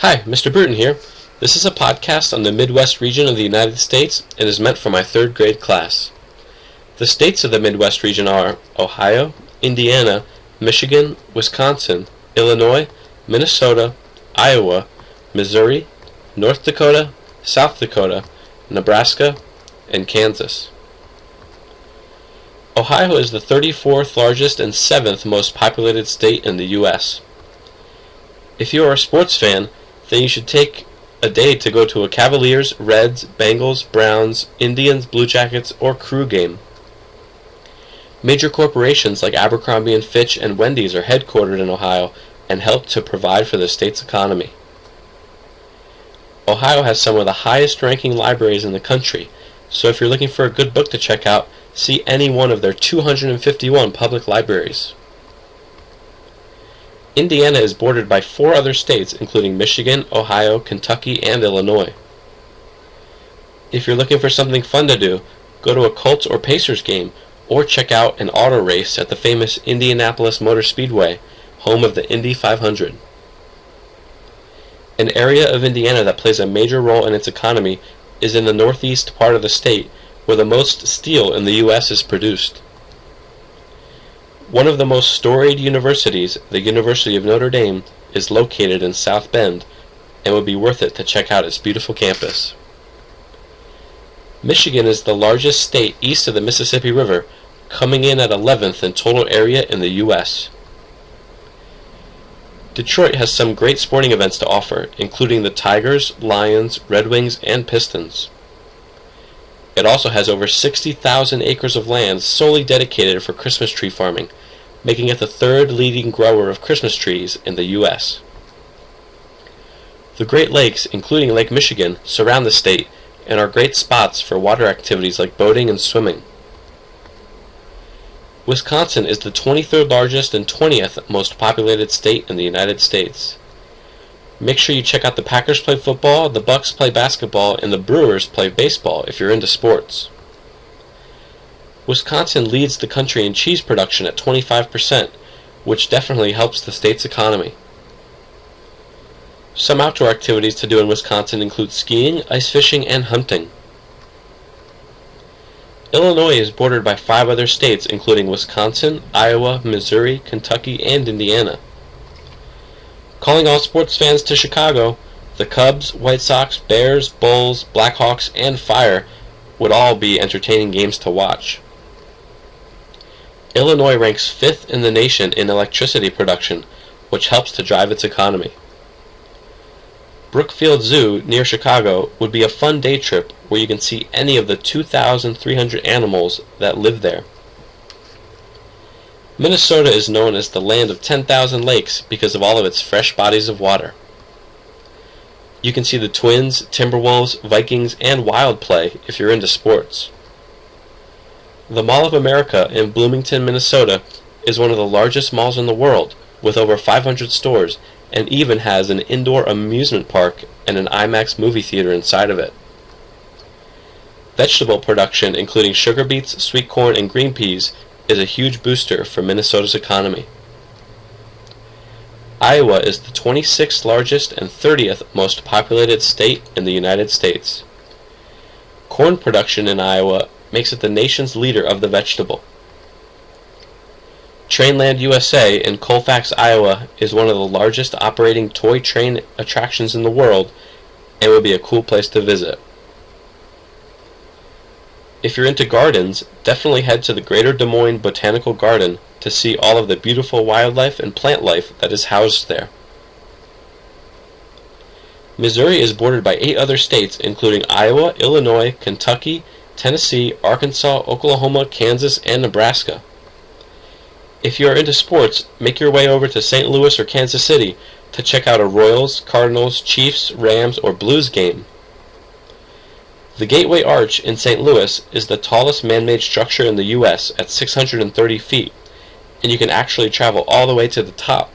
Hi, Mr. Bruton here. This is a podcast on the Midwest region of the United States and is meant for my third grade class. The states of the Midwest region are Ohio, Indiana, Michigan, Wisconsin, Illinois, Minnesota, Iowa, Missouri, North Dakota, South Dakota, Nebraska, and Kansas. Ohio is the 34th largest and 7th most populated state in the U.S. If you are a sports fan, then you should take a day to go to a Cavaliers, Reds, Bengals, Browns, Indians, Blue Jackets, or Crew game. Major corporations like Abercrombie & Fitch and Wendy's are headquartered in Ohio and help to provide for the state's economy. Ohio has some of the highest ranking libraries in the country, so if you're looking for a good book to check out, see any one of their 251 public libraries. Indiana is bordered by 4 other states, including Michigan, Ohio, Kentucky, and Illinois. If you're looking for something fun to do, go to a Colts or Pacers game, or check out an auto race at the famous Indianapolis Motor Speedway, home of the Indy 500. An area of Indiana that plays a major role in its economy is in the northeast part of the state, where the most steel in the U.S. is produced. One of the most storied universities, the University of Notre Dame, is located in South Bend, and would be worth it to check out its beautiful campus. Michigan is the largest state east of the Mississippi River, coming in at 11th in total area in the U.S. Detroit has some great sporting events to offer, including the Tigers, Lions, Red Wings, and Pistons. It also has over 60,000 acres of land solely dedicated for Christmas tree farming, making it the 3rd leading grower of Christmas trees in the U.S. The Great Lakes, including Lake Michigan, surround the state and are great spots for water activities like boating and swimming. Wisconsin is the 23rd largest and 20th most populated state in the United States. Make sure you check out the Packers play football, the Bucks play basketball, and the Brewers play baseball if you're into sports. Wisconsin leads the country in cheese production at 25%, which definitely helps the state's economy. Some outdoor activities to do in Wisconsin include skiing, ice fishing, and hunting. Illinois is bordered by 5 other states, including Wisconsin, Iowa, Missouri, Kentucky, and Indiana. Calling all sports fans to Chicago, the Cubs, White Sox, Bears, Bulls, Blackhawks, and Fire would all be entertaining games to watch. Illinois ranks 5th in the nation in electricity production, which helps to drive its economy. Brookfield Zoo near Chicago would be a fun day trip where you can see any of the 2,300 animals that live there. Minnesota is known as the land of 10,000 lakes because of all of its fresh bodies of water. You can see the Twins, Timberwolves, Vikings, and Wild play if you're into sports. The Mall of America in Bloomington, Minnesota is one of the largest malls in the world, with over 500 stores, and even has an indoor amusement park and an IMAX movie theater inside of it. Vegetable production, including sugar beets, sweet corn, and green peas, is a huge booster for Minnesota's economy. Iowa is the 26th largest and 30th most populated state in the United States. Corn production in Iowa makes it the nation's leader of the vegetable. Trainland USA in Colfax, Iowa is one of the largest operating toy train attractions in the world and would be a cool place to visit. If you're into gardens, definitely head to the Greater Des Moines Botanical Garden to see all of the beautiful wildlife and plant life that is housed there. Missouri is bordered by 8 other states, including Iowa, Illinois, Kentucky, Tennessee, Arkansas, Oklahoma, Kansas, and Nebraska. If you are into sports, make your way over to St. Louis or Kansas City to check out a Royals, Cardinals, Chiefs, Rams, or Blues game. The Gateway Arch in St. Louis is the tallest man-made structure in the U.S. at 630 feet, and you can actually travel all the way to the top.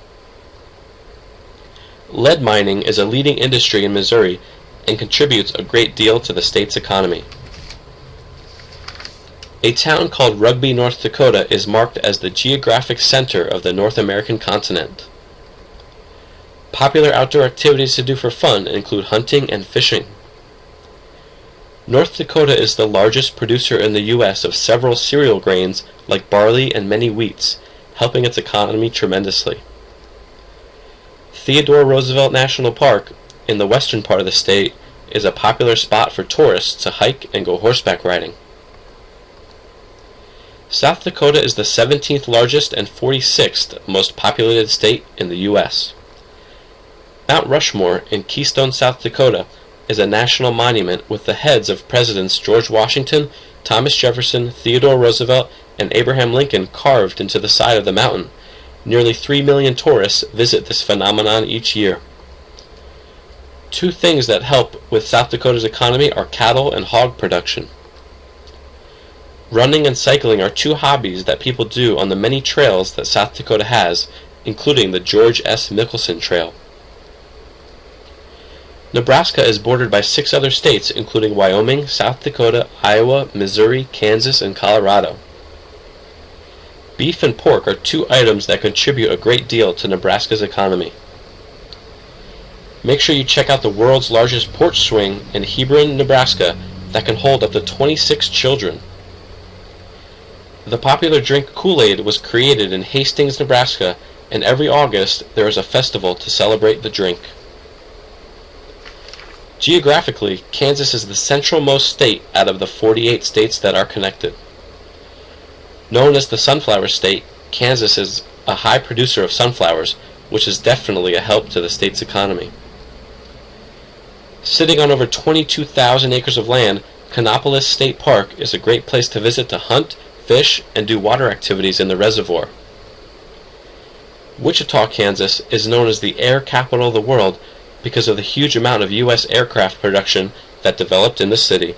Lead mining is a leading industry in Missouri and contributes a great deal to the state's economy. A town called Rugby, North Dakota is marked as the geographic center of the North American continent. Popular outdoor activities to do for fun include hunting and fishing. North Dakota is the largest producer in the U.S. of several cereal grains like barley and many wheats, helping its economy tremendously. Theodore Roosevelt National Park, in the western part of the state, is a popular spot for tourists to hike and go horseback riding. South Dakota is the 17th largest and 46th most populated state in the U.S. Mount Rushmore in Keystone, South Dakota, is a national monument with the heads of Presidents George Washington, Thomas Jefferson, Theodore Roosevelt, and Abraham Lincoln carved into the side of the mountain. Nearly 3 million tourists visit this phenomenon each year. Two things that help with South Dakota's economy are cattle and hog production. Running and cycling are two hobbies that people do on the many trails that South Dakota has, including the George S. Mickelson Trail. Nebraska is bordered by 6 other states, including Wyoming, South Dakota, Iowa, Missouri, Kansas, and Colorado. Beef and pork are two items that contribute a great deal to Nebraska's economy. Make sure you check out the world's largest porch swing in Hebron, Nebraska, that can hold up to 26 children. The popular drink Kool-Aid was created in Hastings, Nebraska, and every August there is a festival to celebrate the drink. Geographically, Kansas is the centralmost state out of the 48 states that are connected. Known as the Sunflower State, Kansas is a high producer of sunflowers, which is definitely a help to the state's economy. Sitting on over 22,000 acres of land, Kannapolis State Park is a great place to visit to hunt, fish, and do water activities in the reservoir. Wichita, Kansas is known as the air capital of the world because of the huge amount of U.S. aircraft production that developed in the city.